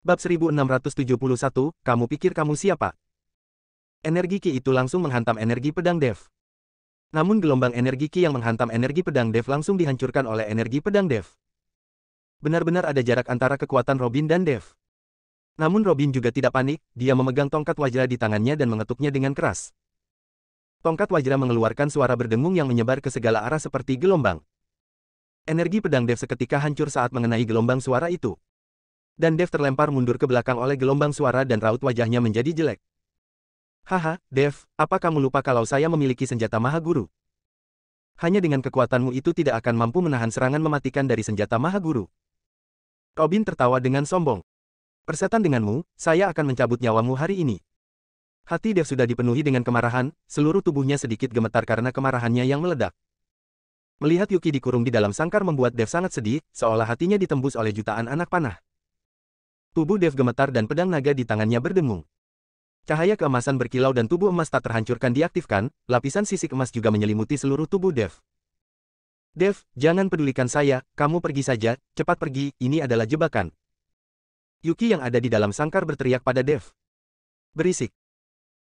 Bab 1671, kamu pikir kamu siapa? Energi Ki itu langsung menghantam energi pedang Dev. Namun gelombang energi Ki yang menghantam energi pedang Dev langsung dihancurkan oleh energi pedang Dev. Benar-benar ada jarak antara kekuatan Robin dan Dev. Namun Robin juga tidak panik, dia memegang tongkat Wajra di tangannya dan mengetuknya dengan keras. Tongkat Wajra mengeluarkan suara berdengung yang menyebar ke segala arah seperti gelombang. Energi pedang Dev seketika hancur saat mengenai gelombang suara itu. Dan Dev terlempar mundur ke belakang oleh gelombang suara dan raut wajahnya menjadi jelek. Haha, Dev, apa kamu lupa kalau saya memiliki senjata Maha Guru? Hanya dengan kekuatanmu itu tidak akan mampu menahan serangan mematikan dari senjata Maha Guru. Robin tertawa dengan sombong. Persetan denganmu, saya akan mencabut nyawamu hari ini. Hati Dev sudah dipenuhi dengan kemarahan, seluruh tubuhnya sedikit gemetar karena kemarahannya yang meledak. Melihat Yuki dikurung di dalam sangkar membuat Dev sangat sedih, seolah hatinya ditembus oleh jutaan anak panah. Tubuh Dev gemetar dan pedang naga di tangannya berdengung. Cahaya keemasan berkilau dan tubuh emas tak terhancurkan diaktifkan, lapisan sisik emas juga menyelimuti seluruh tubuh Dev. Dev, jangan pedulikan saya, kamu pergi saja, cepat pergi, ini adalah jebakan. Yuki yang ada di dalam sangkar berteriak pada Dev. Berisik.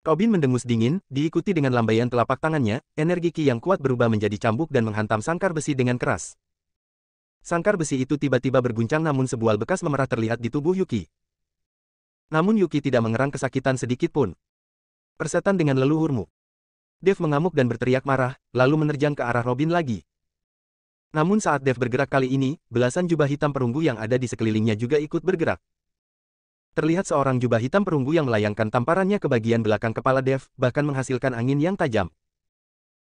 Robin mendengus dingin, diikuti dengan lambaian telapak tangannya, energi Ki yang kuat berubah menjadi cambuk dan menghantam sangkar besi dengan keras. Sangkar besi itu tiba-tiba berguncang namun sebuah bekas memerah terlihat di tubuh Yuki. Namun Yuki tidak mengerang kesakitan sedikit pun. Persetan dengan leluhurmu. Dev mengamuk dan berteriak marah, lalu menerjang ke arah Robin lagi. Namun saat Dev bergerak kali ini, belasan jubah hitam perunggu yang ada di sekelilingnya juga ikut bergerak. Terlihat seorang jubah hitam perunggu yang melayangkan tamparannya ke bagian belakang kepala Dev, bahkan menghasilkan angin yang tajam.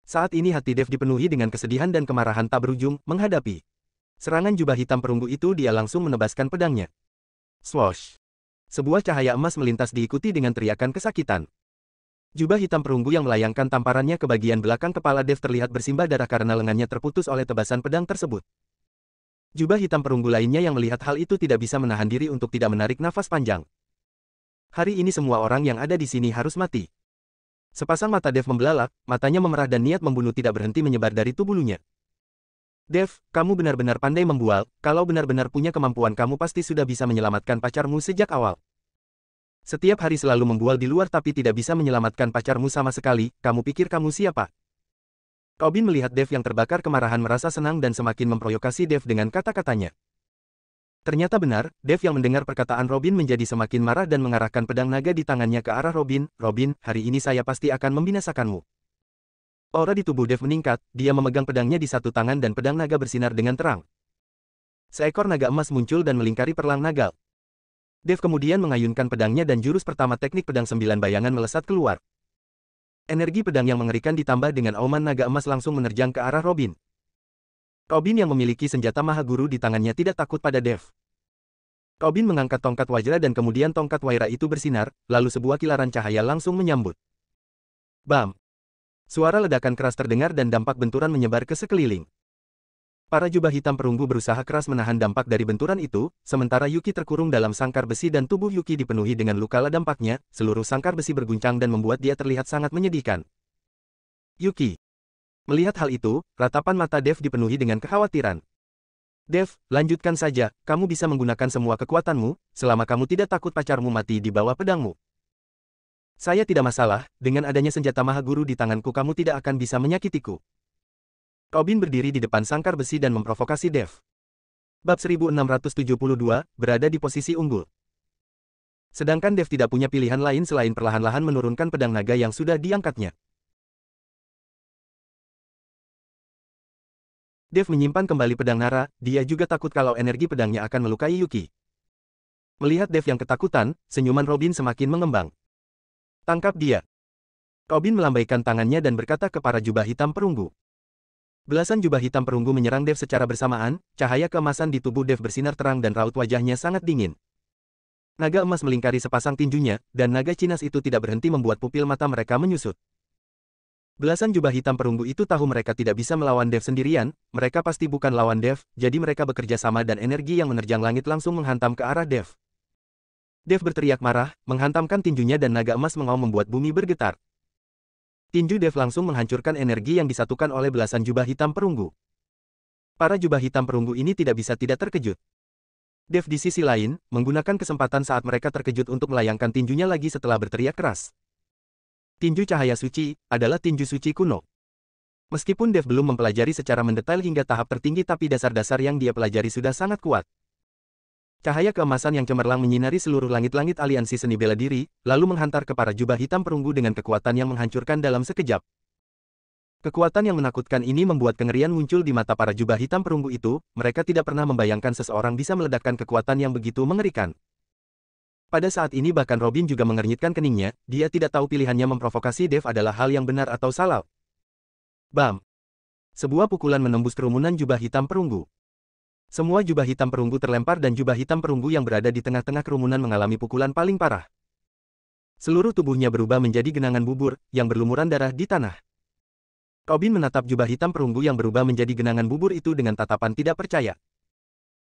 Saat ini hati Dev dipenuhi dengan kesedihan dan kemarahan tak berujung, menghadapi serangan jubah hitam perunggu itu dia langsung menebaskan pedangnya. Swoosh! Sebuah cahaya emas melintas diikuti dengan teriakan kesakitan. Jubah hitam perunggu yang melayangkan tamparannya ke bagian belakang kepala Dev terlihat bersimbah darah karena lengannya terputus oleh tebasan pedang tersebut. Jubah hitam perunggu lainnya yang melihat hal itu tidak bisa menahan diri untuk tidak menarik nafas panjang. Hari ini semua orang yang ada di sini harus mati. Sepasang mata Dev membelalak, matanya memerah dan niat membunuh tidak berhenti menyebar dari tubuhnya. Dev, kamu benar-benar pandai membual, kalau benar-benar punya kemampuan kamu pasti sudah bisa menyelamatkan pacarmu sejak awal. Setiap hari selalu membual di luar tapi tidak bisa menyelamatkan pacarmu sama sekali, kamu pikir kamu siapa? Robin melihat Dev yang terbakar kemarahan merasa senang dan semakin memprovokasi Dev dengan kata-katanya. Ternyata benar, Dev yang mendengar perkataan Robin menjadi semakin marah dan mengarahkan pedang naga di tangannya ke arah Robin. Robin, hari ini saya pasti akan membinasakanmu. Aura di tubuh Dev meningkat, dia memegang pedangnya di satu tangan dan pedang naga bersinar dengan terang. Seekor naga emas muncul dan melingkari perlang naga. Dev kemudian mengayunkan pedangnya dan jurus pertama teknik pedang 9 bayangan melesat keluar. Energi pedang yang mengerikan ditambah dengan auman naga emas langsung menerjang ke arah Robin. Robin yang memiliki senjata Maha Guru di tangannya tidak takut pada Dev. Robin mengangkat tongkat Wajra dan kemudian tongkat Wajra itu bersinar, lalu sebuah kilaran cahaya langsung menyambut. Bam! Suara ledakan keras terdengar dan dampak benturan menyebar ke sekeliling. Para jubah hitam perunggu berusaha keras menahan dampak dari benturan itu, sementara Yuki terkurung dalam sangkar besi dan tubuh Yuki dipenuhi dengan luka dampaknya, seluruh sangkar besi berguncang dan membuat dia terlihat sangat menyedihkan. Yuki. Melihat hal itu, ratapan mata Dev dipenuhi dengan kekhawatiran. Dev, lanjutkan saja, kamu bisa menggunakan semua kekuatanmu, selama kamu tidak takut pacarmu mati di bawah pedangmu. Saya tidak masalah, dengan adanya senjata Maha Guru di tanganku kamu tidak akan bisa menyakitiku. Robin berdiri di depan sangkar besi dan memprovokasi Dev. Bab 1672, berada di posisi unggul. Sedangkan Dev tidak punya pilihan lain selain perlahan-lahan menurunkan pedang naga yang sudah diangkatnya. Dev menyimpan kembali pedang Nara, dia juga takut kalau energi pedangnya akan melukai Yuki. Melihat Dev yang ketakutan, senyuman Robin semakin mengembang. Tangkap dia. Robin melambaikan tangannya dan berkata ke para jubah hitam perunggu. Belasan jubah hitam perunggu menyerang Dev secara bersamaan, cahaya keemasan di tubuh Dev bersinar terang dan raut wajahnya sangat dingin. Naga emas melingkari sepasang tinjunya, dan naga cinas itu tidak berhenti membuat pupil mata mereka menyusut. Belasan jubah hitam perunggu itu tahu mereka tidak bisa melawan Dev sendirian, mereka pasti bukan lawan Dev, jadi mereka bekerja sama dan energi yang menerjang langit langsung menghantam ke arah Dev. Dev berteriak marah, menghantamkan tinjunya dan naga emas mengaum membuat bumi bergetar. Tinju Dev langsung menghancurkan energi yang disatukan oleh belasan jubah hitam perunggu. Para jubah hitam perunggu ini tidak bisa tidak terkejut. Dev di sisi lain, menggunakan kesempatan saat mereka terkejut untuk melayangkan tinjunya lagi setelah berteriak keras. Tinju cahaya suci adalah tinju suci kuno. Meskipun Dev belum mempelajari secara mendetail hingga tahap tertinggi, tapi dasar-dasar yang dia pelajari sudah sangat kuat. Cahaya keemasan yang cemerlang menyinari seluruh langit-langit aliansi seni bela diri, lalu menghantar ke para jubah hitam perunggu dengan kekuatan yang menghancurkan dalam sekejap. Kekuatan yang menakutkan ini membuat kengerian muncul di mata para jubah hitam perunggu itu. Mereka tidak pernah membayangkan seseorang bisa meledakkan kekuatan yang begitu mengerikan. Pada saat ini bahkan Robin juga mengernyitkan keningnya. Dia tidak tahu pilihannya memprovokasi Dev adalah hal yang benar atau salah. Bam! Sebuah pukulan menembus kerumunan jubah hitam perunggu. Semua jubah hitam perunggu terlempar dan jubah hitam perunggu yang berada di tengah-tengah kerumunan mengalami pukulan paling parah. Seluruh tubuhnya berubah menjadi genangan bubur, yang berlumuran darah di tanah. Robin menatap jubah hitam perunggu yang berubah menjadi genangan bubur itu dengan tatapan tidak percaya.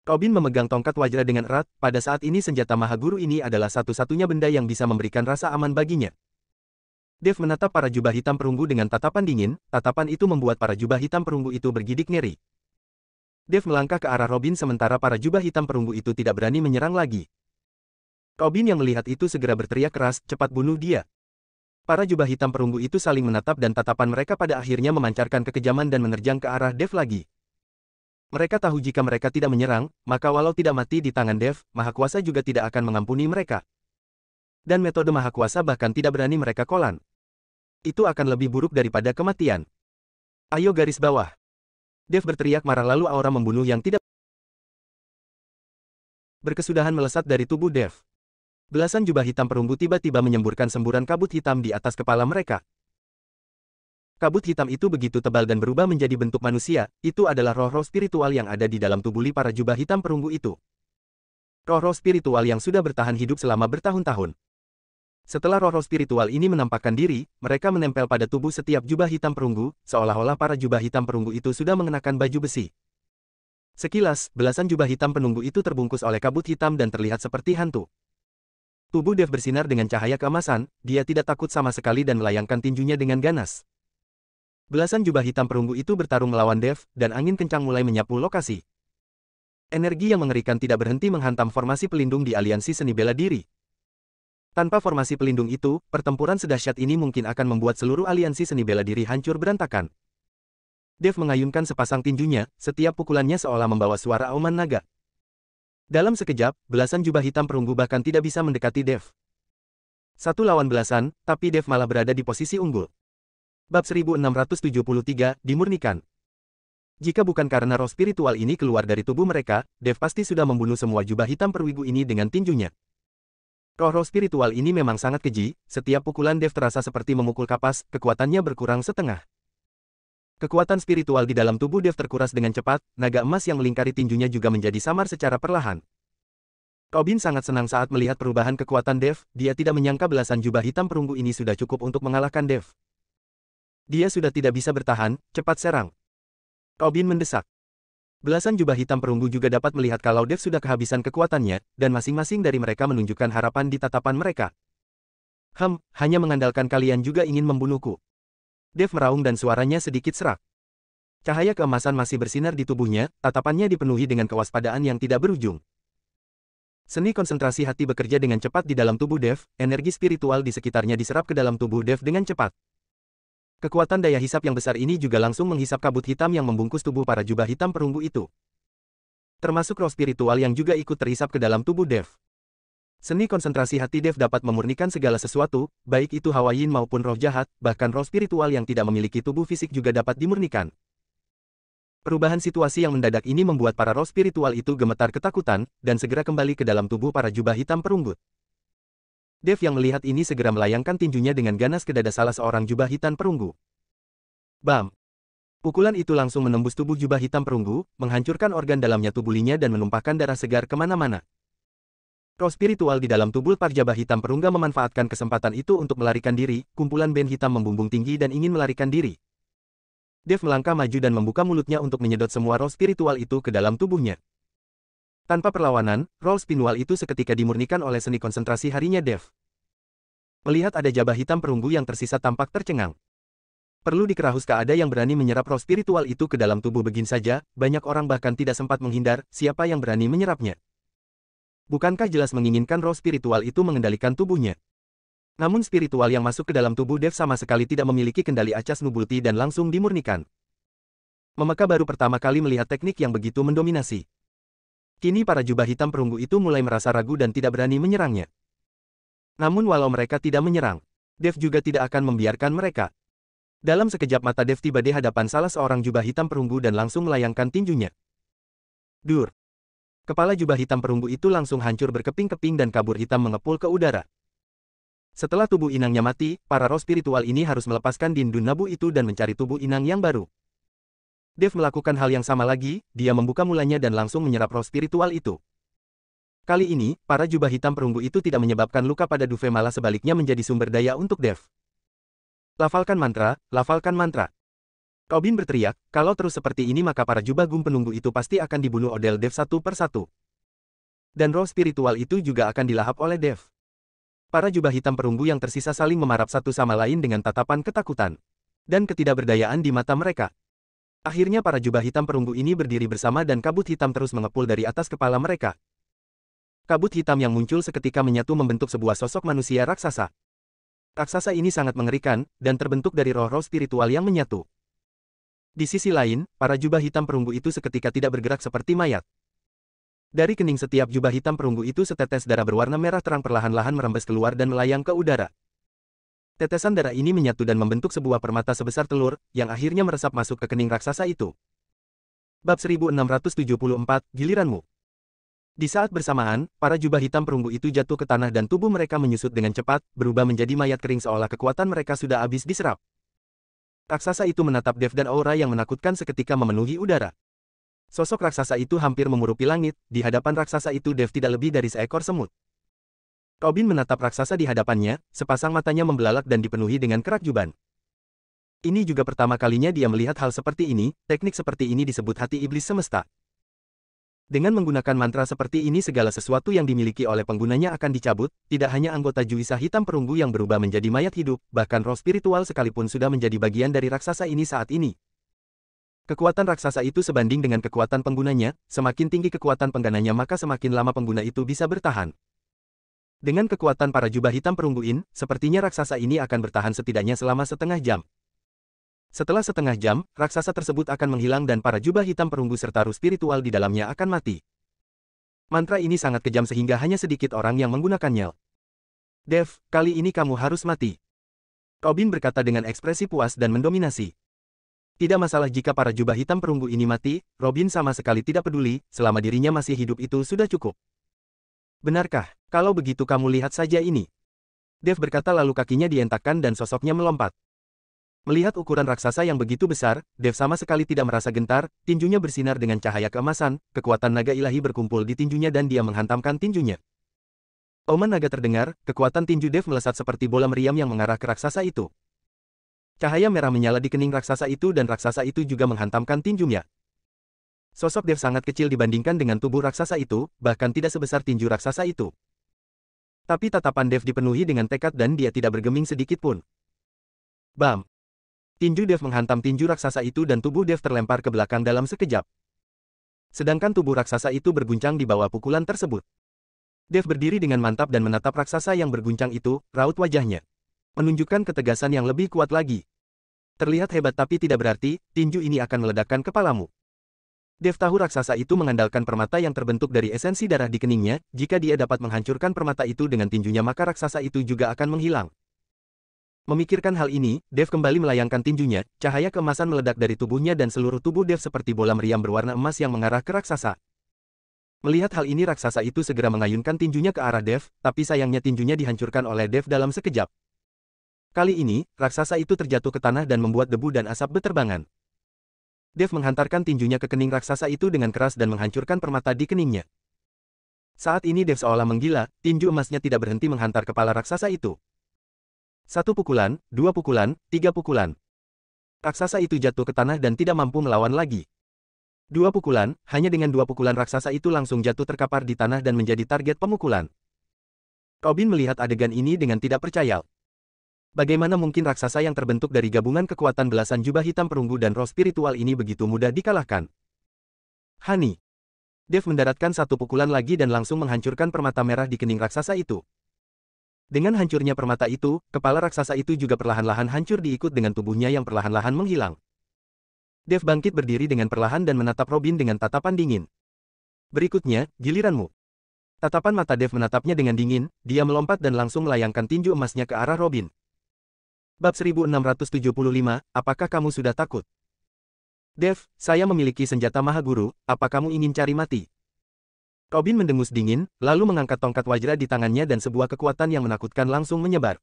Robin memegang tongkat wajra dengan erat. Pada saat ini senjata Maha Guru ini adalah satu-satunya benda yang bisa memberikan rasa aman baginya. Dev menatap para jubah hitam perunggu dengan tatapan dingin. Tatapan itu membuat para jubah hitam perunggu itu bergidik ngeri. Dev melangkah ke arah Robin sementara para jubah hitam perunggu itu tidak berani menyerang lagi. Robin yang melihat itu segera berteriak keras, cepat bunuh dia. Para jubah hitam perunggu itu saling menatap dan tatapan mereka pada akhirnya memancarkan kekejaman dan menerjang ke arah Dev lagi. Mereka tahu jika mereka tidak menyerang, maka walau tidak mati di tangan Dev, Maha Kuasa juga tidak akan mengampuni mereka. Dan metode Maha Kuasa bahkan tidak berani mereka kolan. Itu akan lebih buruk daripada kematian. Ayo garis bawah. Dev berteriak marah lalu aura membunuh yang tidak berkesudahan melesat dari tubuh Dev. Belasan jubah hitam perunggu tiba-tiba menyemburkan semburan kabut hitam di atas kepala mereka. Kabut hitam itu begitu tebal dan berubah menjadi bentuk manusia. Itu adalah roh-roh spiritual yang ada di dalam tubuh para jubah hitam perunggu itu. Roh-roh spiritual yang sudah bertahan hidup selama bertahun-tahun. Setelah roh-roh spiritual ini menampakkan diri, mereka menempel pada tubuh setiap jubah hitam perunggu, seolah-olah para jubah hitam perunggu itu sudah mengenakan baju besi. Sekilas, belasan jubah hitam penunggu itu terbungkus oleh kabut hitam dan terlihat seperti hantu. Tubuh Dev bersinar dengan cahaya keemasan, dia tidak takut sama sekali dan melayangkan tinjunya dengan ganas. Belasan jubah hitam perunggu itu bertarung melawan Dev, dan angin kencang mulai menyapu lokasi. Energi yang mengerikan tidak berhenti menghantam formasi pelindung di aliansi seni bela diri. Tanpa formasi pelindung itu, pertempuran sedahsyat ini mungkin akan membuat seluruh aliansi seni bela diri hancur berantakan. Dev mengayunkan sepasang tinjunya, setiap pukulannya seolah membawa suara auman naga. Dalam sekejap, belasan jubah hitam perunggu bahkan tidak bisa mendekati Dev. Satu lawan belasan, tapi Dev malah berada di posisi unggul. Bab 1673, dimurnikan. Jika bukan karena roh spiritual ini keluar dari tubuh mereka, Dev pasti sudah membunuh semua jubah hitam perunggu ini dengan tinjunya. Roh-roh spiritual ini memang sangat keji, setiap pukulan Dev terasa seperti memukul kapas, kekuatannya berkurang setengah. Kekuatan spiritual di dalam tubuh Dev terkuras dengan cepat, naga emas yang melingkari tinjunya juga menjadi samar secara perlahan. Robin sangat senang saat melihat perubahan kekuatan Dev, dia tidak menyangka belasan jubah hitam perunggu ini sudah cukup untuk mengalahkan Dev. Dia sudah tidak bisa bertahan, cepat serang. Robin mendesak. Belasan jubah hitam perunggu juga dapat melihat kalau Dev sudah kehabisan kekuatannya, dan masing-masing dari mereka menunjukkan harapan di tatapan mereka. Hanya mengandalkan kalian juga ingin membunuhku. Dev meraung dan suaranya sedikit serak. Cahaya keemasan masih bersinar di tubuhnya, tatapannya dipenuhi dengan kewaspadaan yang tidak berujung. Seni konsentrasi hati bekerja dengan cepat di dalam tubuh Dev, energi spiritual di sekitarnya diserap ke dalam tubuh Dev dengan cepat. Kekuatan daya hisap yang besar ini juga langsung menghisap kabut hitam yang membungkus tubuh para jubah hitam perunggu itu. Termasuk roh spiritual yang juga ikut terhisap ke dalam tubuh Dev. Seni konsentrasi hati Dev dapat memurnikan segala sesuatu, baik itu hawa yin maupun roh jahat, bahkan roh spiritual yang tidak memiliki tubuh fisik juga dapat dimurnikan. Perubahan situasi yang mendadak ini membuat para roh spiritual itu gemetar ketakutan, dan segera kembali ke dalam tubuh para jubah hitam perunggu. Dev yang melihat ini segera melayangkan tinjunya dengan ganas ke dada salah seorang jubah hitam perunggu. Bam! Pukulan itu langsung menembus tubuh jubah hitam perunggu, menghancurkan organ dalamnya tubulinya dan menumpahkan darah segar kemana-mana. Roh spiritual di dalam tubuh para jubah hitam perunggu memanfaatkan kesempatan itu untuk melarikan diri, kumpulan band hitam membumbung tinggi dan ingin melarikan diri. Dev melangkah maju dan membuka mulutnya untuk menyedot semua roh spiritual itu ke dalam tubuhnya. Tanpa perlawanan, roh spiritual itu seketika dimurnikan oleh seni konsentrasi harinya Dev. Melihat ada jubah hitam perunggu yang tersisa tampak tercengang. Perlu dikerahuskah ada yang berani menyerap roh spiritual itu ke dalam tubuh begini saja, banyak orang bahkan tidak sempat menghindar, siapa yang berani menyerapnya. Bukankah jelas menginginkan roh spiritual itu mengendalikan tubuhnya? Namun spiritual yang masuk ke dalam tubuh Dev sama sekali tidak memiliki kendali acas nubulti dan langsung dimurnikan. Memeka baru pertama kali melihat teknik yang begitu mendominasi. Kini para jubah hitam perunggu itu mulai merasa ragu dan tidak berani menyerangnya. Namun walau mereka tidak menyerang, Dev juga tidak akan membiarkan mereka. Dalam sekejap mata Dev tiba di hadapan salah seorang jubah hitam perunggu dan langsung melayangkan tinjunya. Dur! Kepala jubah hitam perunggu itu langsung hancur berkeping-keping dan kabur hitam mengepul ke udara. Setelah tubuh inangnya mati, para roh spiritual ini harus melepaskan Dindun Nabu itu dan mencari tubuh inang yang baru. Dev melakukan hal yang sama lagi, dia membuka mulanya dan langsung menyerap roh spiritual itu. Kali ini, para jubah hitam perunggu itu tidak menyebabkan luka pada Duve malah sebaliknya menjadi sumber daya untuk Dev. Lafalkan mantra, lafalkan mantra. Robin berteriak, kalau terus seperti ini maka para jubah gum penunggu itu pasti akan dibunuh oleh Dev satu persatu. Dan roh spiritual itu juga akan dilahap oleh Dev. Para jubah hitam perunggu yang tersisa saling memarap satu sama lain dengan tatapan ketakutan dan ketidakberdayaan di mata mereka. Akhirnya para jubah hitam perunggu ini berdiri bersama dan kabut hitam terus mengepul dari atas kepala mereka. Kabut hitam yang muncul seketika menyatu membentuk sebuah sosok manusia raksasa. Raksasa ini sangat mengerikan dan terbentuk dari roh-roh spiritual yang menyatu. Di sisi lain, para jubah hitam perunggu itu seketika tidak bergerak seperti mayat. Dari kening setiap jubah hitam perunggu itu setetes darah berwarna merah terang perlahan-lahan merembes keluar dan melayang ke udara. Tetesan darah ini menyatu dan membentuk sebuah permata sebesar telur, yang akhirnya meresap masuk ke kening raksasa itu. Bab 1674, Giliranmu. Di saat bersamaan, para jubah hitam perunggu itu jatuh ke tanah dan tubuh mereka menyusut dengan cepat, berubah menjadi mayat kering seolah kekuatan mereka sudah habis diserap. Raksasa itu menatap Dev dan aura yang menakutkan seketika memenuhi udara. Sosok raksasa itu hampir memurupi langit, di hadapan raksasa itu Dev tidak lebih dari seekor semut. Robin menatap raksasa di hadapannya, sepasang matanya membelalak dan dipenuhi dengan kerakjuban. Ini juga pertama kalinya dia melihat hal seperti ini, teknik seperti ini disebut hati iblis semesta. Dengan menggunakan mantra seperti ini segala sesuatu yang dimiliki oleh penggunanya akan dicabut, tidak hanya anggota Juisa hitam perunggu yang berubah menjadi mayat hidup, bahkan roh spiritual sekalipun sudah menjadi bagian dari raksasa ini saat ini. Kekuatan raksasa itu sebanding dengan kekuatan penggunanya, semakin tinggi kekuatan penggananya maka semakin lama pengguna itu bisa bertahan. Dengan kekuatan para jubah hitam perungguin, sepertinya raksasa ini akan bertahan setidaknya selama setengah jam. Setelah setengah jam, raksasa tersebut akan menghilang dan para jubah hitam perunggu serta roh spiritual di dalamnya akan mati. Mantra ini sangat kejam sehingga hanya sedikit orang yang menggunakannya. Dev, kali ini kamu harus mati. Robin berkata dengan ekspresi puas dan mendominasi. Tidak masalah jika para jubah hitam perunggu ini mati, Robin sama sekali tidak peduli, selama dirinya masih hidup itu sudah cukup. Benarkah? Kalau begitu kamu lihat saja ini. Dev berkata lalu kakinya dientakkan dan sosoknya melompat. Melihat ukuran raksasa yang begitu besar, Dev sama sekali tidak merasa gentar, tinjunya bersinar dengan cahaya keemasan, kekuatan naga ilahi berkumpul di tinjunya dan dia menghantamkan tinjunya. Auman naga terdengar, kekuatan tinju Dev melesat seperti bola meriam yang mengarah ke raksasa itu. Cahaya merah menyala di kening raksasa itu dan raksasa itu juga menghantamkan tinjunya. Sosok Dev sangat kecil dibandingkan dengan tubuh raksasa itu, bahkan tidak sebesar tinju raksasa itu. Tapi tatapan Dev dipenuhi dengan tekad dan dia tidak bergeming sedikit pun. Bam! Tinju Dev menghantam tinju raksasa itu dan tubuh Dev terlempar ke belakang dalam sekejap. Sedangkan tubuh raksasa itu berguncang di bawah pukulan tersebut. Dev berdiri dengan mantap dan menatap raksasa yang berguncang itu, raut wajahnya menunjukkan ketegasan yang lebih kuat lagi. Terlihat hebat tapi tidak berarti, tinju ini akan meledakkan kepalamu. Dev tahu raksasa itu mengandalkan permata yang terbentuk dari esensi darah di keningnya, jika dia dapat menghancurkan permata itu dengan tinjunya maka raksasa itu juga akan menghilang. Memikirkan hal ini, Dev kembali melayangkan tinjunya, cahaya keemasan meledak dari tubuhnya dan seluruh tubuh Dev seperti bola meriam berwarna emas yang mengarah ke raksasa. Melihat hal ini raksasa itu segera mengayunkan tinjunya ke arah Dev, tapi sayangnya tinjunya dihancurkan oleh Dev dalam sekejap. Kali ini, raksasa itu terjatuh ke tanah dan membuat debu dan asap beterbangan. Dev menghantarkan tinjunya ke kening raksasa itu dengan keras dan menghancurkan permata di keningnya. Saat ini Dev seolah menggila, tinju emasnya tidak berhenti menghantar kepala raksasa itu. 1 pukulan, 2 pukulan, 3 pukulan. Raksasa itu jatuh ke tanah dan tidak mampu melawan lagi. 2 pukulan, hanya dengan 2 pukulan raksasa itu langsung jatuh terkapar di tanah dan menjadi target pemukulan. Robin melihat adegan ini dengan tidak percaya. Bagaimana mungkin raksasa yang terbentuk dari gabungan kekuatan belasan jubah hitam perunggu dan roh spiritual ini begitu mudah dikalahkan? Hani. Dev mendaratkan satu pukulan lagi dan langsung menghancurkan permata merah di kening raksasa itu. Dengan hancurnya permata itu, kepala raksasa itu juga perlahan-lahan hancur diikut dengan tubuhnya yang perlahan-lahan menghilang. Dev bangkit berdiri dengan perlahan dan menatap Robin dengan tatapan dingin. Berikutnya, giliranmu. Tatapan mata Dev menatapnya dengan dingin, dia melompat dan langsung melayangkan tinju emasnya ke arah Robin. Bab 1675, apakah kamu sudah takut? Dev, saya memiliki senjata Maha Guru, apa kamu ingin cari mati? Robin mendengus dingin, lalu mengangkat tongkat wajra di tangannya dan sebuah kekuatan yang menakutkan langsung menyebar.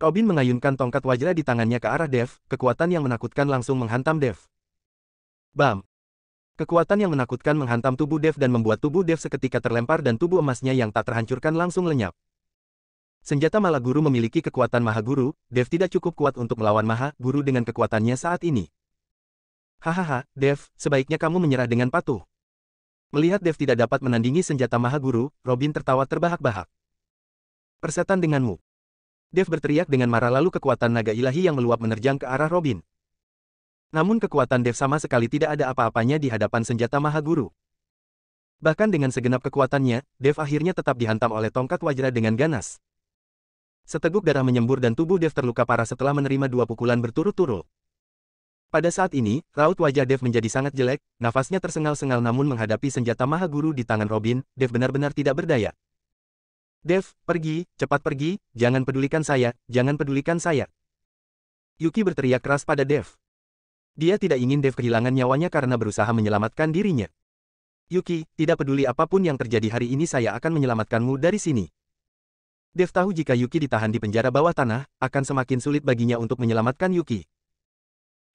Robin mengayunkan tongkat wajra di tangannya ke arah Dev, kekuatan yang menakutkan langsung menghantam Dev. Bam! Kekuatan yang menakutkan menghantam tubuh Dev dan membuat tubuh Dev seketika terlempar dan tubuh emasnya yang tak terhancurkan langsung lenyap. Senjata Maha Guru memiliki kekuatan Maha Guru, Dev tidak cukup kuat untuk melawan Maha Guru dengan kekuatannya saat ini. Hahaha, Dev, sebaiknya kamu menyerah dengan patuh. Melihat Dev tidak dapat menandingi senjata Maha Guru, Robin tertawa terbahak-bahak. Persetan denganmu. Dev berteriak dengan marah lalu kekuatan naga ilahi yang meluap menerjang ke arah Robin. Namun kekuatan Dev sama sekali tidak ada apa-apanya di hadapan senjata Maha Guru. Bahkan dengan segenap kekuatannya, Dev akhirnya tetap dihantam oleh tongkat wajra dengan ganas. Seteguk darah menyembur dan tubuh Dev terluka parah setelah menerima 2 pukulan berturut-turut. Pada saat ini, raut wajah Dev menjadi sangat jelek, nafasnya tersengal-sengal namun menghadapi senjata Maha Guru di tangan Robin, Dev benar-benar tidak berdaya. Dev, pergi, cepat pergi, jangan pedulikan saya, jangan pedulikan saya. Yuki berteriak keras pada Dev. Dia tidak ingin Dev kehilangan nyawanya karena berusaha menyelamatkan dirinya. Yuki, tidak peduli apapun yang terjadi hari ini saya akan menyelamatkanmu dari sini. Dev tahu jika Yuki ditahan di penjara bawah tanah, akan semakin sulit baginya untuk menyelamatkan Yuki.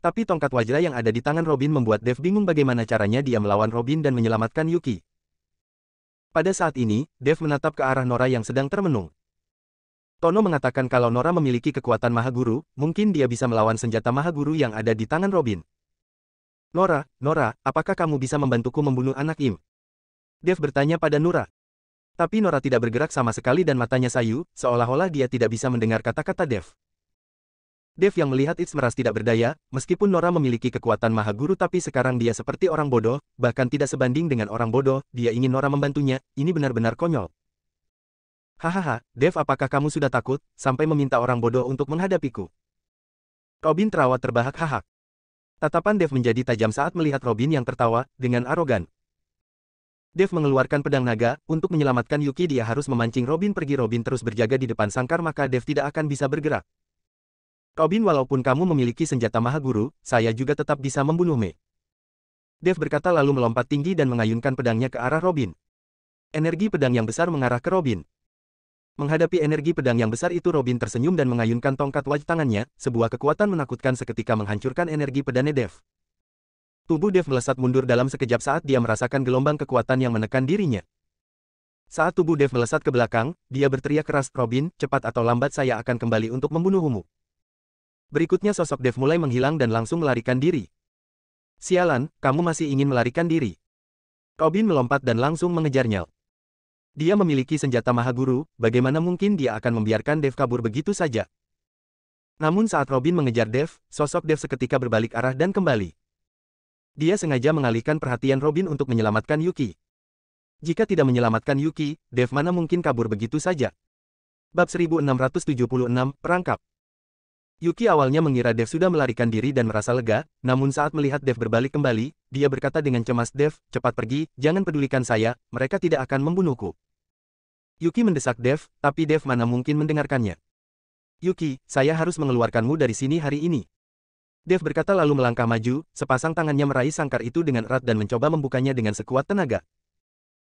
Tapi tongkat wajra yang ada di tangan Robin membuat Dev bingung bagaimana caranya dia melawan Robin dan menyelamatkan Yuki. Pada saat ini, Dev menatap ke arah Nora yang sedang termenung. Tono mengatakan kalau Nora memiliki kekuatan Maha Guru, mungkin dia bisa melawan senjata Maha Guru yang ada di tangan Robin. Nora, apakah kamu bisa membantuku membunuh anak Im? Dev bertanya pada Nora. Tapi Nora tidak bergerak sama sekali dan matanya sayu, seolah-olah dia tidak bisa mendengar kata-kata Dev. Dev yang melihat It's meras tidak berdaya, meskipun Nora memiliki kekuatan Maha Guru tapi sekarang dia seperti orang bodoh, bahkan tidak sebanding dengan orang bodoh, dia ingin Nora membantunya, ini benar-benar konyol. Hahaha, Dev apakah kamu sudah takut, sampai meminta orang bodoh untuk menghadapiku? Robin terawat terbahak-hahak. Tatapan Dev menjadi tajam saat melihat Robin yang tertawa, dengan arogan. Dev mengeluarkan pedang naga, untuk menyelamatkan Yuki dia harus memancing Robin pergi. Robin terus berjaga di depan sangkar maka Dev tidak akan bisa bergerak. Robin, walaupun kamu memiliki senjata Maha Guru, saya juga tetap bisa membunuhmu. Dev berkata lalu melompat tinggi dan mengayunkan pedangnya ke arah Robin. Energi pedang yang besar mengarah ke Robin. Menghadapi energi pedang yang besar itu Robin tersenyum dan mengayunkan tongkat wajah tangannya, sebuah kekuatan menakutkan seketika menghancurkan energi pedangnya Dev. Tubuh Dev melesat mundur dalam sekejap saat dia merasakan gelombang kekuatan yang menekan dirinya. Saat tubuh Dev melesat ke belakang, dia berteriak keras, Robin, cepat atau lambat saya akan kembali untuk membunuhmu. Berikutnya sosok Dev mulai menghilang dan langsung melarikan diri. Sialan, kamu masih ingin melarikan diri. Robin melompat dan langsung mengejarnya. Dia memiliki senjata Maha Guru, bagaimana mungkin dia akan membiarkan Dev kabur begitu saja. Namun saat Robin mengejar Dev, sosok Dev seketika berbalik arah dan kembali. Dia sengaja mengalihkan perhatian Robin untuk menyelamatkan Yuki. Jika tidak menyelamatkan Yuki, Dev mana mungkin kabur begitu saja. Bab 1676, Perangkap. Yuki awalnya mengira Dev sudah melarikan diri dan merasa lega, namun saat melihat Dev berbalik kembali, dia berkata dengan cemas, Dev, cepat pergi, jangan pedulikan saya, mereka tidak akan membunuhku. Yuki mendesak Dev, tapi Dev mana mungkin mendengarkannya. Yuki, saya harus mengeluarkanmu dari sini hari ini. Dev berkata lalu melangkah maju, sepasang tangannya meraih sangkar itu dengan erat dan mencoba membukanya dengan sekuat tenaga.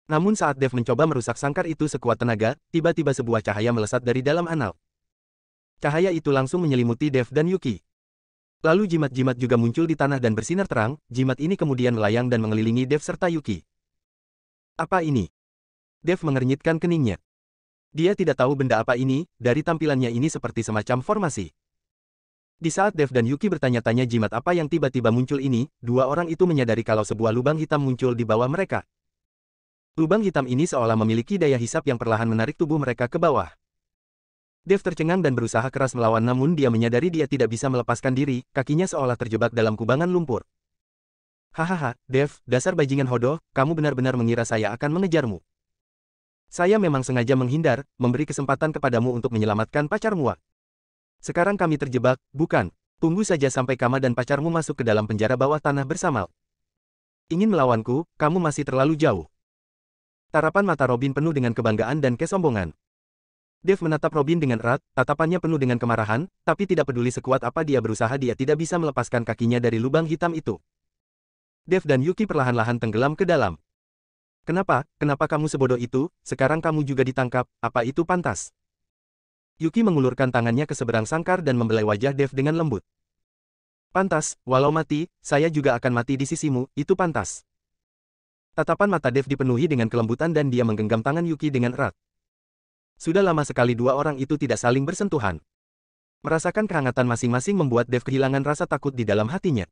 Namun saat Dev mencoba merusak sangkar itu sekuat tenaga, tiba-tiba sebuah cahaya melesat dari dalam anal. Cahaya itu langsung menyelimuti Dev dan Yuki. Lalu jimat-jimat juga muncul di tanah dan bersinar terang, jimat ini kemudian melayang dan mengelilingi Dev serta Yuki. Apa ini? Dev mengernyitkan keningnya. Dia tidak tahu benda apa ini, dari tampilannya ini seperti semacam formasi. Di saat Dev dan Yuki bertanya-tanya jimat apa yang tiba-tiba muncul ini, dua orang itu menyadari kalau sebuah lubang hitam muncul di bawah mereka. Lubang hitam ini seolah memiliki daya hisap yang perlahan menarik tubuh mereka ke bawah. Dev tercengang dan berusaha keras melawan namun dia menyadari dia tidak bisa melepaskan diri, kakinya seolah terjebak dalam kubangan lumpur. Hahaha, Dev, dasar bajingan hodoh, kamu benar-benar mengira saya akan mengejarmu. Saya memang sengaja menghindar, memberi kesempatan kepadamu untuk menyelamatkan pacarmu. Sekarang kami terjebak, bukan? Tunggu saja sampai kamu dan pacarmu masuk ke dalam penjara bawah tanah bersama. Ingin melawanku, kamu masih terlalu jauh. Tarapan mata Robin penuh dengan kebanggaan dan kesombongan. Dev menatap Robin dengan erat, tatapannya penuh dengan kemarahan, tapi tidak peduli sekuat apa dia berusaha dia tidak bisa melepaskan kakinya dari lubang hitam itu. Dev dan Yuki perlahan-lahan tenggelam ke dalam. Kenapa kamu sebodoh itu, sekarang kamu juga ditangkap, apa itu pantas? Yuki mengulurkan tangannya ke seberang sangkar dan membelai wajah Dev dengan lembut. Pantas, walau mati, saya juga akan mati di sisimu, itu pantas. Tatapan mata Dev dipenuhi dengan kelembutan dan dia menggenggam tangan Yuki dengan erat. Sudah lama sekali dua orang itu tidak saling bersentuhan. Merasakan kehangatan masing-masing membuat Dev kehilangan rasa takut di dalam hatinya.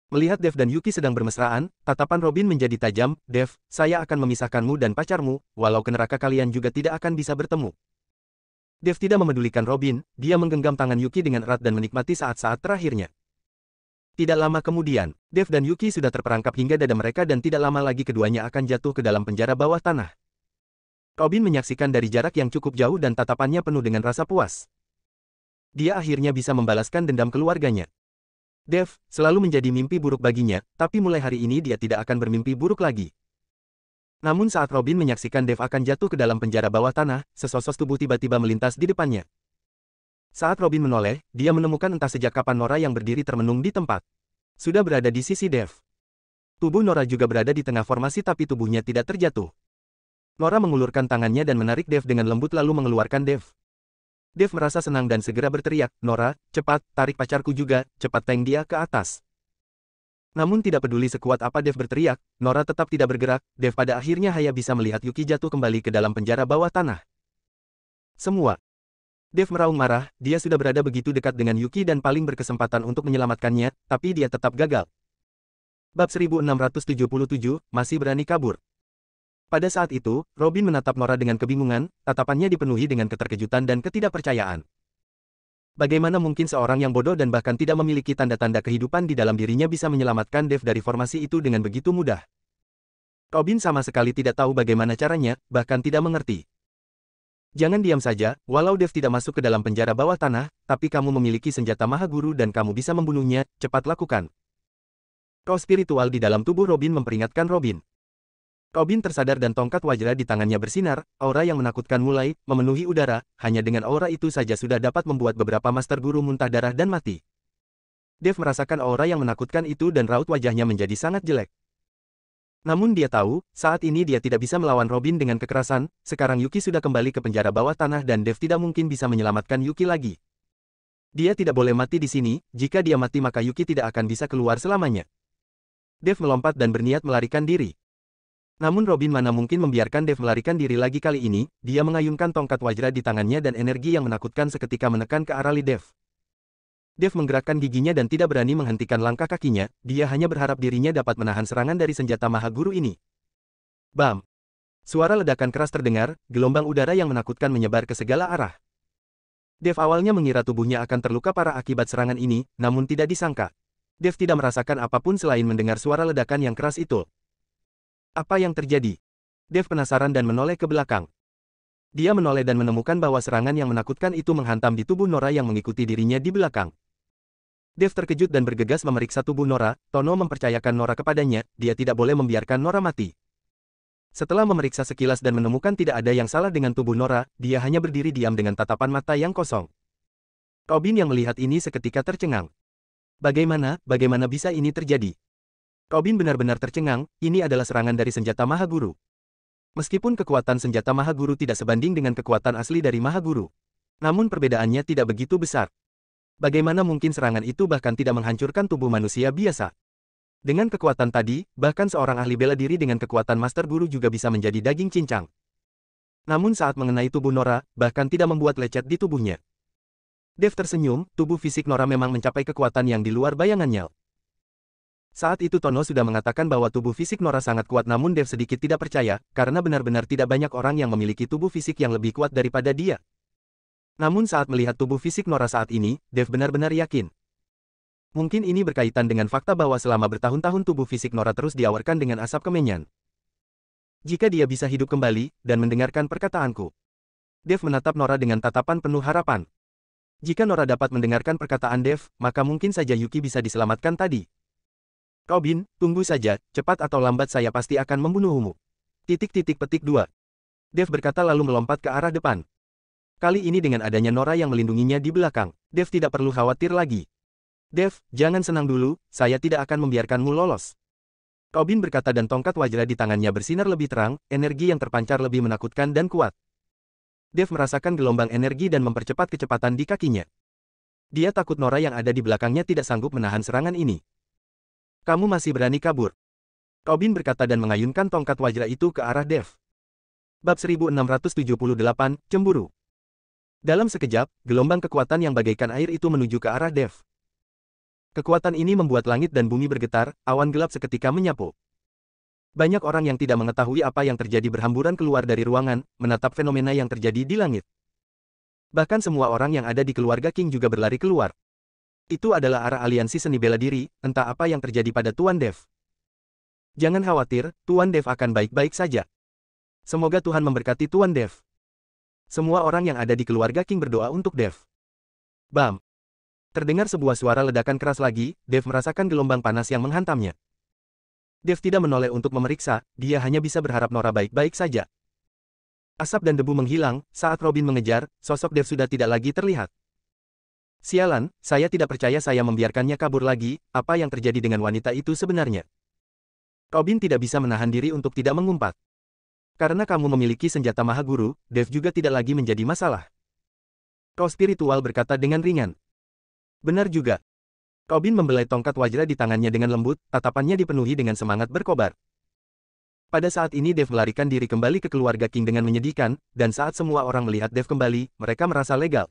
Melihat Dev dan Yuki sedang bermesraan, tatapan Robin menjadi tajam. Dev, saya akan memisahkanmu dan pacarmu, walau ke neraka kalian juga tidak akan bisa bertemu. Dev tidak memedulikan Robin, dia menggenggam tangan Yuki dengan erat dan menikmati saat-saat terakhirnya. Tidak lama kemudian, Dev dan Yuki sudah terperangkap hingga dada mereka dan tidak lama lagi keduanya akan jatuh ke dalam penjara bawah tanah. Robin menyaksikan dari jarak yang cukup jauh dan tatapannya penuh dengan rasa puas. Dia akhirnya bisa membalaskan dendam keluarganya. Dev, selalu menjadi mimpi buruk baginya, tapi mulai hari ini dia tidak akan bermimpi buruk lagi. Namun saat Robin menyaksikan Dev akan jatuh ke dalam penjara bawah tanah, sesosok tubuh tiba-tiba melintas di depannya. Saat Robin menoleh, dia menemukan entah sejak kapan Nora yang berdiri termenung di tempat. Sudah berada di sisi Dev. Tubuh Nora juga berada di tengah formasi tapi tubuhnya tidak terjatuh. Nora mengulurkan tangannya dan menarik Dev dengan lembut lalu mengeluarkan Dev. Dev merasa senang dan segera berteriak, Nora, cepat, tarik pacarku juga, cepat tank dia ke atas. Namun tidak peduli sekuat apa Dev berteriak, Nora tetap tidak bergerak. Dev pada akhirnya hanya bisa melihat Yuki jatuh kembali ke dalam penjara bawah tanah. Semua. Dev meraung marah, dia sudah berada begitu dekat dengan Yuki dan paling berkesempatan untuk menyelamatkannya, tapi dia tetap gagal. Bab 1677, masih berani kabur. Pada saat itu, Robin menatap Nora dengan kebingungan, tatapannya dipenuhi dengan keterkejutan dan ketidakpercayaan. Bagaimana mungkin seorang yang bodoh dan bahkan tidak memiliki tanda-tanda kehidupan di dalam dirinya bisa menyelamatkan Dev dari formasi itu dengan begitu mudah? Robin sama sekali tidak tahu bagaimana caranya, bahkan tidak mengerti. Jangan diam saja, walau Dev tidak masuk ke dalam penjara bawah tanah, tapi kamu memiliki senjata Maha Guru dan kamu bisa membunuhnya, cepat lakukan. Roh spiritual di dalam tubuh Robin memperingatkan Robin. Robin tersadar dan tongkat wajra di tangannya bersinar, aura yang menakutkan mulai memenuhi udara, hanya dengan aura itu saja sudah dapat membuat beberapa master guru muntah darah dan mati. Dev merasakan aura yang menakutkan itu dan raut wajahnya menjadi sangat jelek. Namun dia tahu, saat ini dia tidak bisa melawan Robin dengan kekerasan, sekarang Yuki sudah kembali ke penjara bawah tanah dan Dev tidak mungkin bisa menyelamatkan Yuki lagi. Dia tidak boleh mati di sini, jika dia mati maka Yuki tidak akan bisa keluar selamanya. Dev melompat dan berniat melarikan diri. Namun Robin mana mungkin membiarkan Dev melarikan diri lagi kali ini, dia mengayunkan tongkat wajra di tangannya dan energi yang menakutkan seketika menekan ke arah Dev. Dev menggerakkan giginya dan tidak berani menghentikan langkah kakinya, dia hanya berharap dirinya dapat menahan serangan dari senjata Maha Guru ini. Bam! Suara ledakan keras terdengar, gelombang udara yang menakutkan menyebar ke segala arah. Dev awalnya mengira tubuhnya akan terluka parah akibat serangan ini, namun tidak disangka. Dev tidak merasakan apapun selain mendengar suara ledakan yang keras itu. Apa yang terjadi? Dev penasaran dan menoleh ke belakang. Dia menoleh dan menemukan bahwa serangan yang menakutkan itu menghantam di tubuh Nora yang mengikuti dirinya di belakang. Dev terkejut dan bergegas memeriksa tubuh Nora, Tono mempercayakan Nora kepadanya, dia tidak boleh membiarkan Nora mati. Setelah memeriksa sekilas dan menemukan tidak ada yang salah dengan tubuh Nora, dia hanya berdiri diam dengan tatapan mata yang kosong. Robin yang melihat ini seketika tercengang. Bagaimana bisa ini terjadi? Robin benar-benar tercengang, ini adalah serangan dari senjata Maha Guru. Meskipun kekuatan senjata Maha Guru tidak sebanding dengan kekuatan asli dari Maha Guru. Namun perbedaannya tidak begitu besar. Bagaimana mungkin serangan itu bahkan tidak menghancurkan tubuh manusia biasa? Dengan kekuatan tadi, bahkan seorang ahli bela diri dengan kekuatan Master Guru juga bisa menjadi daging cincang. Namun saat mengenai tubuh Nora, bahkan tidak membuat lecet di tubuhnya. Dev tersenyum, tubuh fisik Nora memang mencapai kekuatan yang di luar bayangannya. Saat itu Tono sudah mengatakan bahwa tubuh fisik Nora sangat kuat namun Dev sedikit tidak percaya, karena benar-benar tidak banyak orang yang memiliki tubuh fisik yang lebih kuat daripada dia. Namun saat melihat tubuh fisik Nora saat ini, Dev benar-benar yakin. Mungkin ini berkaitan dengan fakta bahwa selama bertahun-tahun tubuh fisik Nora terus diawarkan dengan asap kemenyan. Jika dia bisa hidup kembali, dan mendengarkan perkataanku. Dev menatap Nora dengan tatapan penuh harapan. Jika Nora dapat mendengarkan perkataan Dev, maka mungkin saja Yuki bisa diselamatkan tadi. Robin, tunggu saja, cepat atau lambat saya pasti akan membunuhmu. Petik 2. Dev berkata lalu melompat ke arah depan. Kali ini dengan adanya Nora yang melindunginya di belakang, Dev tidak perlu khawatir lagi. Dev, jangan senang dulu, saya tidak akan membiarkanmu lolos. Robin berkata dan tongkat wajra di tangannya bersinar lebih terang, energi yang terpancar lebih menakutkan dan kuat. Dev merasakan gelombang energi dan mempercepat kecepatan di kakinya. Dia takut Nora yang ada di belakangnya tidak sanggup menahan serangan ini. Kamu masih berani kabur. Robin berkata dan mengayunkan tongkat wajra itu ke arah Dev. Bab 1678, Cemburu. Dalam sekejap, gelombang kekuatan yang bagaikan air itu menuju ke arah Dev. Kekuatan ini membuat langit dan bumi bergetar, awan gelap seketika menyapu. Banyak orang yang tidak mengetahui apa yang terjadi berhamburan keluar dari ruangan, menatap fenomena yang terjadi di langit. Bahkan semua orang yang ada di keluarga King juga berlari keluar. Itu adalah arah aliansi seni bela diri, entah apa yang terjadi pada Tuan Dev. Jangan khawatir, Tuan Dev akan baik-baik saja. Semoga Tuhan memberkati Tuan Dev. Semua orang yang ada di keluarga King berdoa untuk Dev. Bam! Terdengar sebuah suara ledakan keras lagi, Dev merasakan gelombang panas yang menghantamnya. Dev tidak menoleh untuk memeriksa, dia hanya bisa berharap Nora baik-baik saja. Asap dan debu menghilang, saat Robin mengejar, sosok Dev sudah tidak lagi terlihat. Sialan, saya tidak percaya saya membiarkannya kabur lagi, apa yang terjadi dengan wanita itu sebenarnya? Robin tidak bisa menahan diri untuk tidak mengumpat. Karena kamu memiliki senjata maha guru, Dev juga tidak lagi menjadi masalah. Roh spiritual berkata dengan ringan. Benar juga. Robin membelai tongkat wajra di tangannya dengan lembut, tatapannya dipenuhi dengan semangat berkobar. Pada saat ini Dev melarikan diri kembali ke keluarga King dengan menyedihkan, dan saat semua orang melihat Dev kembali, mereka merasa legal.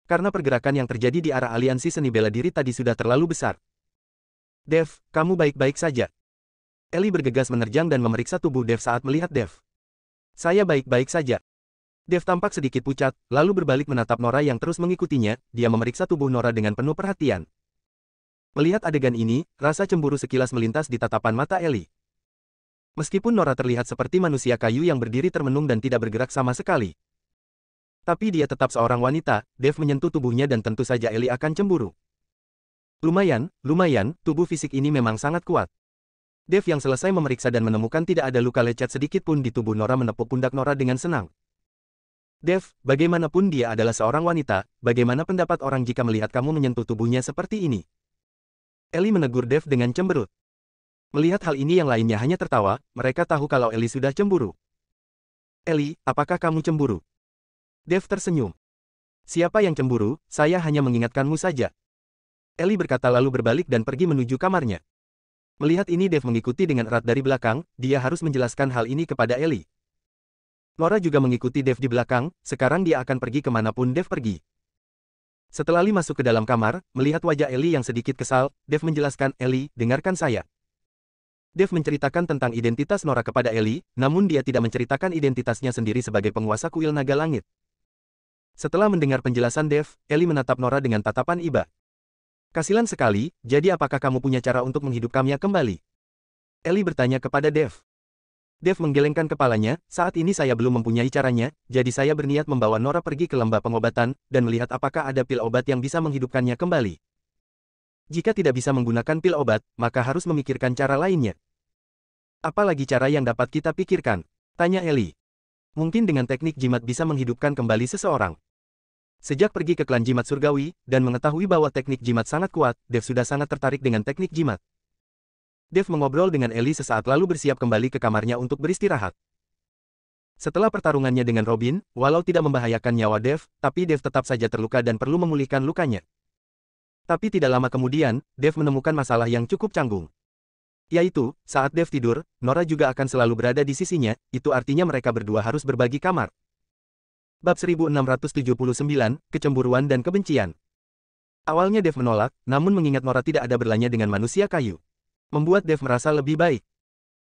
Karena pergerakan yang terjadi di arah aliansi seni bela diri tadi sudah terlalu besar. Dev, kamu baik-baik saja. Ellie bergegas menerjang dan memeriksa tubuh Dev saat melihat Dev. Saya baik-baik saja. Dev tampak sedikit pucat, lalu berbalik menatap Nora yang terus mengikutinya, dia memeriksa tubuh Nora dengan penuh perhatian. Melihat adegan ini, rasa cemburu sekilas melintas di tatapan mata Ellie. Meskipun Nora terlihat seperti manusia kayu yang berdiri termenung dan tidak bergerak sama sekali. Tapi dia tetap seorang wanita, Dev menyentuh tubuhnya dan tentu saja Ellie akan cemburu. Lumayan, tubuh fisik ini memang sangat kuat. Dev yang selesai memeriksa dan menemukan tidak ada luka lecet sedikit pun di tubuh Nora menepuk pundak Nora dengan senang. Dev, bagaimanapun dia adalah seorang wanita, bagaimana pendapat orang jika melihat kamu menyentuh tubuhnya seperti ini? Ellie menegur Dev dengan cemberut. Melihat hal ini yang lainnya hanya tertawa, mereka tahu kalau Ellie sudah cemburu. Ellie, apakah kamu cemburu? Dev tersenyum. Siapa yang cemburu, saya hanya mengingatkanmu saja. Ellie berkata lalu berbalik dan pergi menuju kamarnya. Melihat ini Dev mengikuti dengan erat dari belakang, dia harus menjelaskan hal ini kepada Ellie. Nora juga mengikuti Dev di belakang, sekarang dia akan pergi kemanapun Dev pergi. Setelah Ellie masuk ke dalam kamar, melihat wajah Ellie yang sedikit kesal, Dev menjelaskan, Ellie, dengarkan saya. Dev menceritakan tentang identitas Nora kepada Ellie, namun dia tidak menceritakan identitasnya sendiri sebagai penguasa kuil naga langit. Setelah mendengar penjelasan Dev, Ellie menatap Nora dengan tatapan iba. Kasihan sekali, jadi apakah kamu punya cara untuk menghidupkannya kembali? Ellie bertanya kepada Dev. Dev menggelengkan kepalanya, saat ini saya belum mempunyai caranya, jadi saya berniat membawa Nora pergi ke lembah pengobatan, dan melihat apakah ada pil obat yang bisa menghidupkannya kembali. Jika tidak bisa menggunakan pil obat, maka harus memikirkan cara lainnya. Apalagi cara yang dapat kita pikirkan? Tanya Ellie. Mungkin dengan teknik jimat bisa menghidupkan kembali seseorang. Sejak pergi ke klan jimat surgawi, dan mengetahui bahwa teknik jimat sangat kuat, Dev sudah sangat tertarik dengan teknik jimat. Dev mengobrol dengan Ellie sesaat lalu bersiap kembali ke kamarnya untuk beristirahat. Setelah pertarungannya dengan Robin, walau tidak membahayakan nyawa Dev, tapi Dev tetap saja terluka dan perlu memulihkan lukanya. Tapi tidak lama kemudian, Dev menemukan masalah yang cukup canggung. Yaitu, saat Dev tidur, Nora juga akan selalu berada di sisinya, itu artinya mereka berdua harus berbagi kamar. Bab 1679, Kecemburuan dan Kebencian. Awalnya Dev menolak, namun mengingat Nora tidak ada berlanya dengan manusia kayu, membuat Dev merasa lebih baik.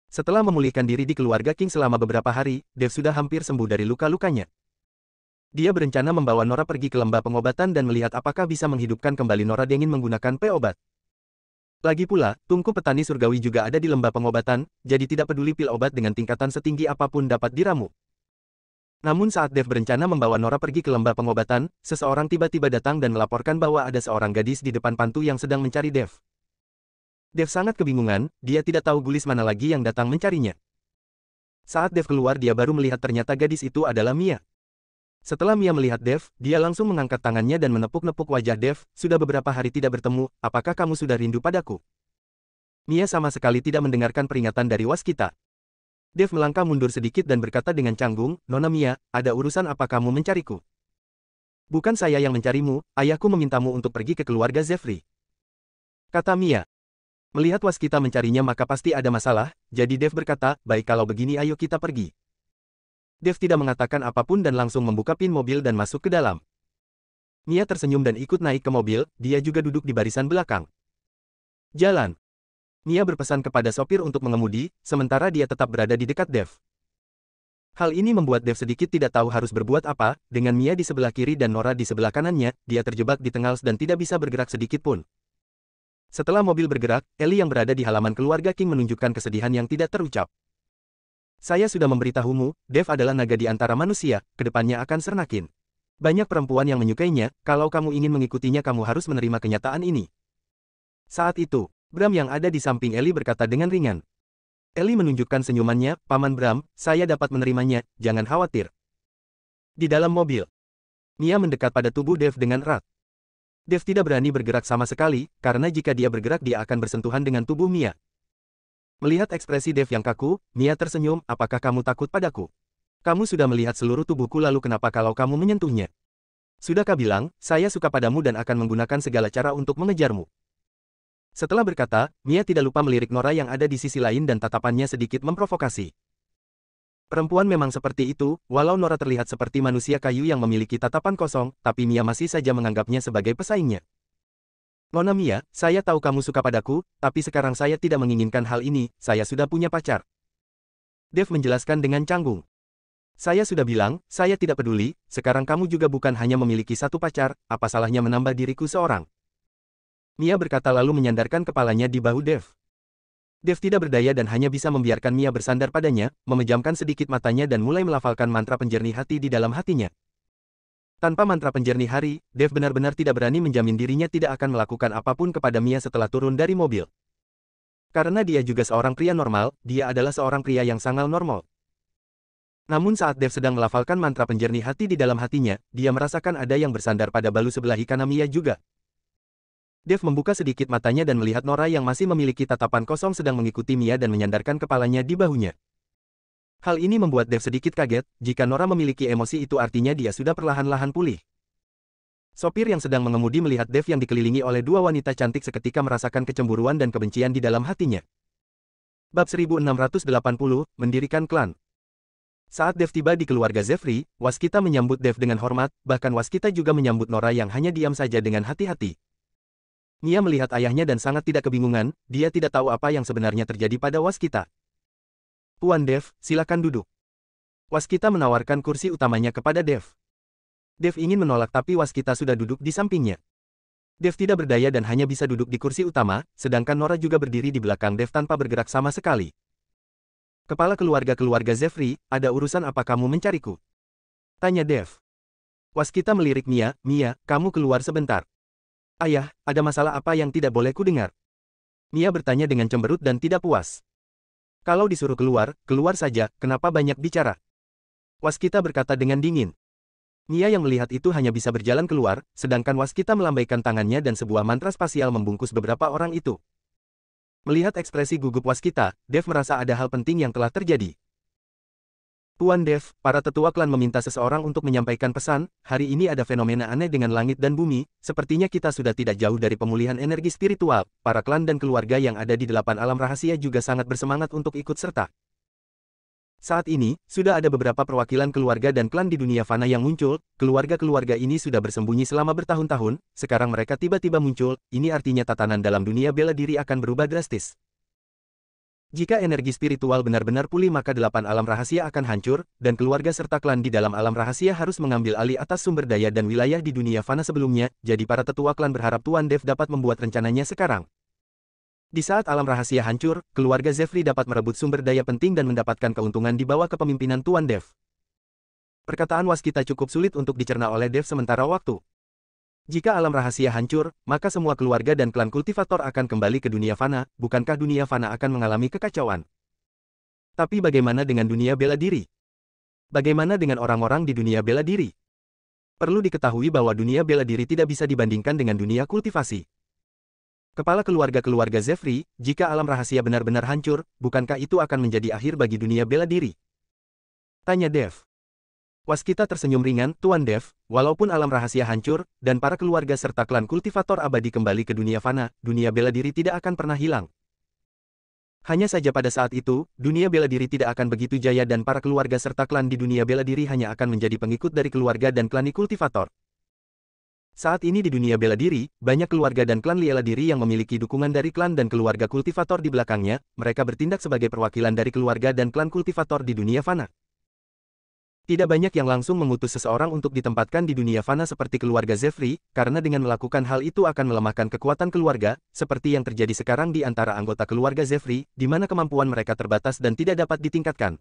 Setelah memulihkan diri di keluarga King selama beberapa hari, Dev sudah hampir sembuh dari luka-lukanya. Dia berencana membawa Nora pergi ke lembah pengobatan dan melihat apakah bisa menghidupkan kembali Nora Dengin menggunakan P-obat. Lagi pula, tungku petani surgawi juga ada di lembah pengobatan, jadi tidak peduli pil obat dengan tingkatan setinggi apapun dapat diramu. Namun saat Dev berencana membawa Nora pergi ke lembah pengobatan, seseorang tiba-tiba datang dan melaporkan bahwa ada seorang gadis di depan pantu yang sedang mencari Dev. Dev sangat kebingungan, dia tidak tahu gulis mana lagi yang datang mencarinya. Saat Dev keluar dia baru melihat ternyata gadis itu adalah Mia. Setelah Mia melihat Dev, dia langsung mengangkat tangannya dan menepuk-nepuk wajah Dev, sudah beberapa hari tidak bertemu, apakah kamu sudah rindu padaku? Mia sama sekali tidak mendengarkan peringatan dari waskita. Dev melangkah mundur sedikit dan berkata dengan canggung, Nona Mia, ada urusan apa kamu mencariku? Bukan saya yang mencarimu, ayahku memintamu untuk pergi ke keluarga Zefri. Kata Mia. Melihat waskita mencarinya maka pasti ada masalah, jadi Dev berkata, baik kalau begini ayo kita pergi. Dev tidak mengatakan apapun dan langsung membuka pin mobil dan masuk ke dalam. Mia tersenyum dan ikut naik ke mobil, dia juga duduk di barisan belakang. Jalan. Mia berpesan kepada sopir untuk mengemudi, sementara dia tetap berada di dekat Dev. Hal ini membuat Dev sedikit tidak tahu harus berbuat apa, dengan Mia di sebelah kiri dan Nora di sebelah kanannya, dia terjebak di tengah dan tidak bisa bergerak sedikit pun. Setelah mobil bergerak, Ellie yang berada di halaman keluarga King menunjukkan kesedihan yang tidak terucap. Saya sudah memberitahumu, Dev adalah naga di antara manusia, kedepannya akan sernakin. Banyak perempuan yang menyukainya, kalau kamu ingin mengikutinya kamu harus menerima kenyataan ini. Saat itu, Bram yang ada di samping Ellie berkata dengan ringan. Ellie menunjukkan senyumannya, Paman Bram, saya dapat menerimanya, jangan khawatir. Di dalam mobil, Mia mendekat pada tubuh Dev dengan erat. Dev tidak berani bergerak sama sekali, karena jika dia bergerak dia akan bersentuhan dengan tubuh Mia. Melihat ekspresi Dev yang kaku, Mia tersenyum, apakah kamu takut padaku? Kamu sudah melihat seluruh tubuhku lalu kenapa kalau kamu menyentuhnya? Sudahkah bilang, saya suka padamu dan akan menggunakan segala cara untuk mengejarmu? Setelah berkata, Mia tidak lupa melirik Nora yang ada di sisi lain dan tatapannya sedikit memprovokasi. Perempuan memang seperti itu, walau Nora terlihat seperti manusia kayu yang memiliki tatapan kosong, tapi Mia masih saja menganggapnya sebagai pesaingnya. Nona Mia, saya tahu kamu suka padaku, tapi sekarang saya tidak menginginkan hal ini, saya sudah punya pacar. Dev menjelaskan dengan canggung. Saya sudah bilang, saya tidak peduli, sekarang kamu juga bukan hanya memiliki satu pacar, apa salahnya menambah diriku seorang. Mia berkata lalu menyandarkan kepalanya di bahu Dev. Dev tidak berdaya dan hanya bisa membiarkan Mia bersandar padanya, memejamkan sedikit matanya dan mulai melafalkan mantra penjernih hati di dalam hatinya. Tanpa mantra penjernih hari, Dev benar-benar tidak berani menjamin dirinya tidak akan melakukan apapun kepada Mia setelah turun dari mobil. Karena dia juga seorang pria normal, dia adalah seorang pria yang sangat normal. Namun saat Dev sedang melafalkan mantra penjernih hati di dalam hatinya, dia merasakan ada yang bersandar pada balu sebelah kanan Mia juga. Dev membuka sedikit matanya dan melihat Nora yang masih memiliki tatapan kosong sedang mengikuti Mia dan menyandarkan kepalanya di bahunya. Hal ini membuat Dev sedikit kaget, jika Nora memiliki emosi itu artinya dia sudah perlahan-lahan pulih. Sopir yang sedang mengemudi melihat Dev yang dikelilingi oleh dua wanita cantik seketika merasakan kecemburuan dan kebencian di dalam hatinya. Bab 1680, Mendirikan Klan. Saat Dev tiba di keluarga Zefri, waskita menyambut Dev dengan hormat, bahkan waskita juga menyambut Nora yang hanya diam saja dengan hati-hati. Mia melihat ayahnya dan sangat tidak kebingungan, dia tidak tahu apa yang sebenarnya terjadi pada waskita. Tuan Dev, silakan duduk. Waskita menawarkan kursi utamanya kepada Dev. Dev ingin menolak tapi waskita sudah duduk di sampingnya. Dev tidak berdaya dan hanya bisa duduk di kursi utama, sedangkan Nora juga berdiri di belakang Dev tanpa bergerak sama sekali. Kepala keluarga Zefri, ada urusan apa kamu mencariku? Tanya Dev. Waskita melirik Mia, Mia, kamu keluar sebentar. Ayah, ada masalah apa yang tidak boleh kudengar? Mia bertanya dengan cemberut dan tidak puas. Kalau disuruh keluar, keluar saja, kenapa banyak bicara? Waskita berkata dengan dingin. Mia yang melihat itu hanya bisa berjalan keluar, sedangkan waskita melambaikan tangannya dan sebuah mantra spasial membungkus beberapa orang itu. Melihat ekspresi gugup waskita, Dev merasa ada hal penting yang telah terjadi. Tuan Dev, para tetua klan meminta seseorang untuk menyampaikan pesan, hari ini ada fenomena aneh dengan langit dan bumi, sepertinya kita sudah tidak jauh dari pemulihan energi spiritual, para klan dan keluarga yang ada di 8 alam rahasia juga sangat bersemangat untuk ikut serta. Saat ini, sudah ada beberapa perwakilan keluarga dan klan di dunia fana yang muncul, keluarga-keluarga ini sudah bersembunyi selama bertahun-tahun, sekarang mereka tiba-tiba muncul, ini artinya tatanan dalam dunia bela diri akan berubah drastis. Jika energi spiritual benar-benar pulih maka 8 alam rahasia akan hancur, dan keluarga serta klan di dalam alam rahasia harus mengambil alih atas sumber daya dan wilayah di dunia fana sebelumnya, jadi para tetua klan berharap Tuan Dev dapat membuat rencananya sekarang. Di saat alam rahasia hancur, keluarga Zefri dapat merebut sumber daya penting dan mendapatkan keuntungan di bawah kepemimpinan Tuan Dev. Perkataan waskita cukup sulit untuk dicerna oleh Dev sementara waktu. Jika alam rahasia hancur, maka semua keluarga dan klan kultivator akan kembali ke dunia fana, bukankah dunia fana akan mengalami kekacauan? Tapi bagaimana dengan dunia bela diri? Bagaimana dengan orang-orang di dunia bela diri? Perlu diketahui bahwa dunia bela diri tidak bisa dibandingkan dengan dunia kultivasi. Kepala keluarga Zefri, jika alam rahasia benar-benar hancur, bukankah itu akan menjadi akhir bagi dunia bela diri? Tanya Dev. Waskita tersenyum ringan, Tuan Dev, walaupun alam rahasia hancur, dan para keluarga serta klan kultivator abadi kembali ke dunia fana, dunia bela diri tidak akan pernah hilang. Hanya saja pada saat itu, dunia bela diri tidak akan begitu jaya dan para keluarga serta klan di dunia bela diri hanya akan menjadi pengikut dari keluarga dan klan kultivator. Saat ini di dunia bela diri, banyak keluarga dan klan bela diri yang memiliki dukungan dari klan dan keluarga kultivator di belakangnya, mereka bertindak sebagai perwakilan dari keluarga dan klan kultivator di dunia fana. Tidak banyak yang langsung mengutus seseorang untuk ditempatkan di dunia fana seperti keluarga Zefri, karena dengan melakukan hal itu akan melemahkan kekuatan keluarga, seperti yang terjadi sekarang di antara anggota keluarga Zefri, di mana kemampuan mereka terbatas dan tidak dapat ditingkatkan.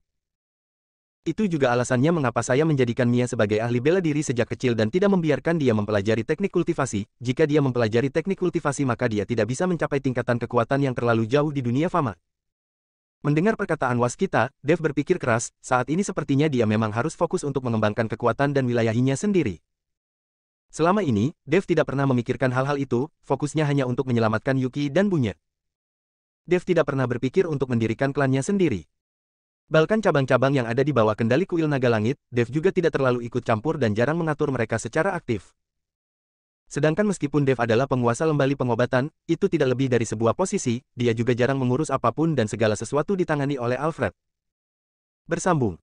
Itu juga alasannya mengapa saya menjadikan Mia sebagai ahli bela diri sejak kecil dan tidak membiarkan dia mempelajari teknik kultivasi. Jika dia mempelajari teknik kultivasi maka dia tidak bisa mencapai tingkatan kekuatan yang terlalu jauh di dunia fana. Mendengar perkataan waskita, Dev berpikir keras, saat ini sepertinya dia memang harus fokus untuk mengembangkan kekuatan dan wilayahinya sendiri. Selama ini, Dev tidak pernah memikirkan hal-hal itu, fokusnya hanya untuk menyelamatkan Yuki dan Bunya. Dev tidak pernah berpikir untuk mendirikan klannya sendiri. Bahkan cabang-cabang yang ada di bawah kendali kuil naga langit, Dev juga tidak terlalu ikut campur dan jarang mengatur mereka secara aktif. Sedangkan meskipun Dev adalah penguasa lembali pengobatan, itu tidak lebih dari sebuah posisi, dia juga jarang mengurus apapun dan segala sesuatu ditangani oleh Alfred. Bersambung.